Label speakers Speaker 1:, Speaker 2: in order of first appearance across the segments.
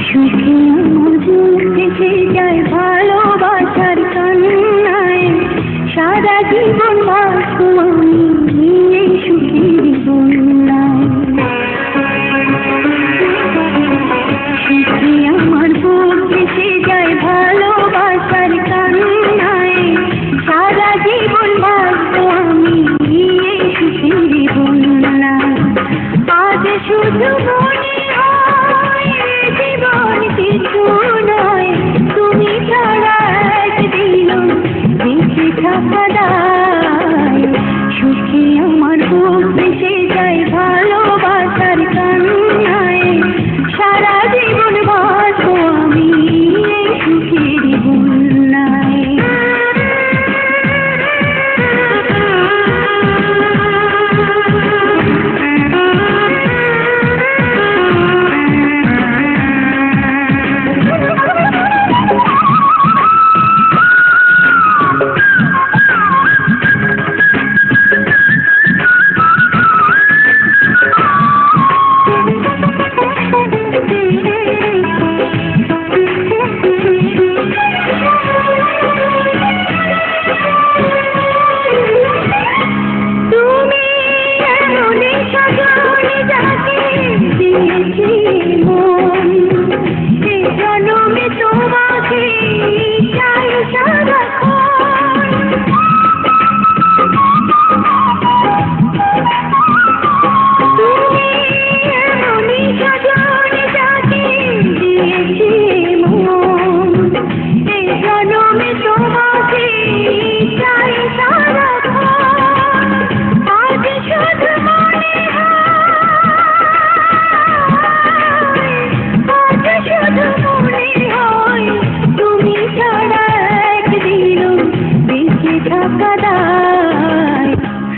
Speaker 1: সুখে মধুর ভেসে যায় ভালোবাসার কান্নায়, সারা জীবন বাঁচব আমি এই সুখের বন্যায়। সুখে আমার বুক ভেসে যায় ভালোবাসার কান্নায়, সারা জীবন বাঁচব আমি এই সুখের বন্যায়। আজ শুধু মনে হয় জীবন কিছু নয়, তুমি ছাড়া একদিনও বেঁচে থাকা দায়। সুখে আমার বুক ভেসে যায় ভালোবাসার কান্নায়, সারা জীবন বাঁচব আমি এই সুখের বন্যায়।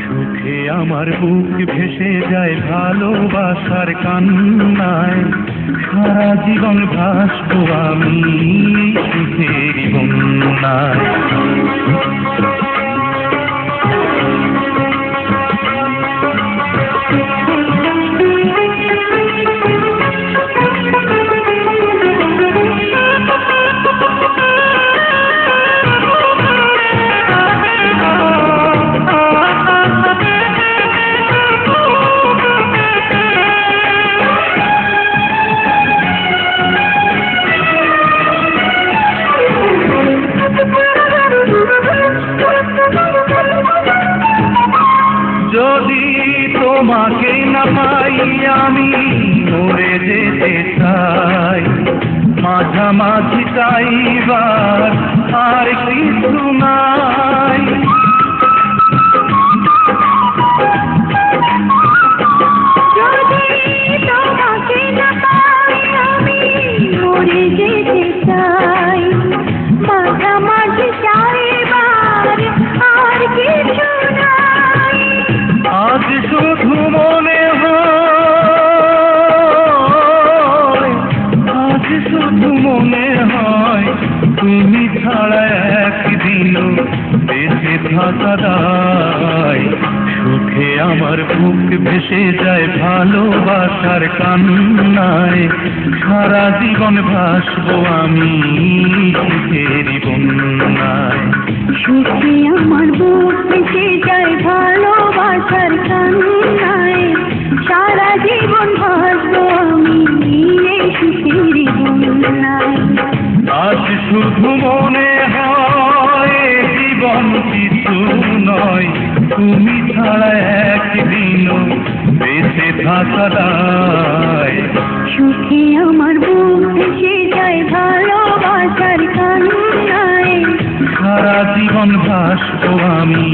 Speaker 2: সুখে আমার বুক ভেসে যায় ভালোবাসার কান্নায়, সারা জীবন ভাসব আমি সুখের বন্যায়। যদি তোমাকে না পাই আমি মরে যেতে চাই, মাঝামাঝি চাইবার আর কিছু নাই।
Speaker 1: যদি তোমাকে না পাই আমি মরে যেতে চাই, মাঝামাঝি চাইবার আর কিছু নাই।
Speaker 2: আজ শুধু মনে হয়, আজ শুধু মনে হয় তুমি ছাড়া একদিনও বেঁচে থাকা দায়। সুখে আমার বুক ভেসে যায় ভালোবাসার কান্নায়, সারা জীবন ভাসব আমি সুখের বন্যায়।
Speaker 1: সুখে আমার বুক ভেসে যায় ভালোবাসার কান্নায়, সারা জীবন ভাসব আমি এই সুখের বন্যায়।
Speaker 2: আজ শুধু মনে হয় জীবন কিছু নয়, তুমি ছাড়া একদিনও বেঁচে থাকা দায়।
Speaker 1: সুখে আমার বুক ভেসে যায় ভালোবাসার কান্নায়,
Speaker 2: সারা জীবন ভাসব আমি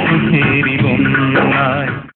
Speaker 2: সুখের বন্যায়।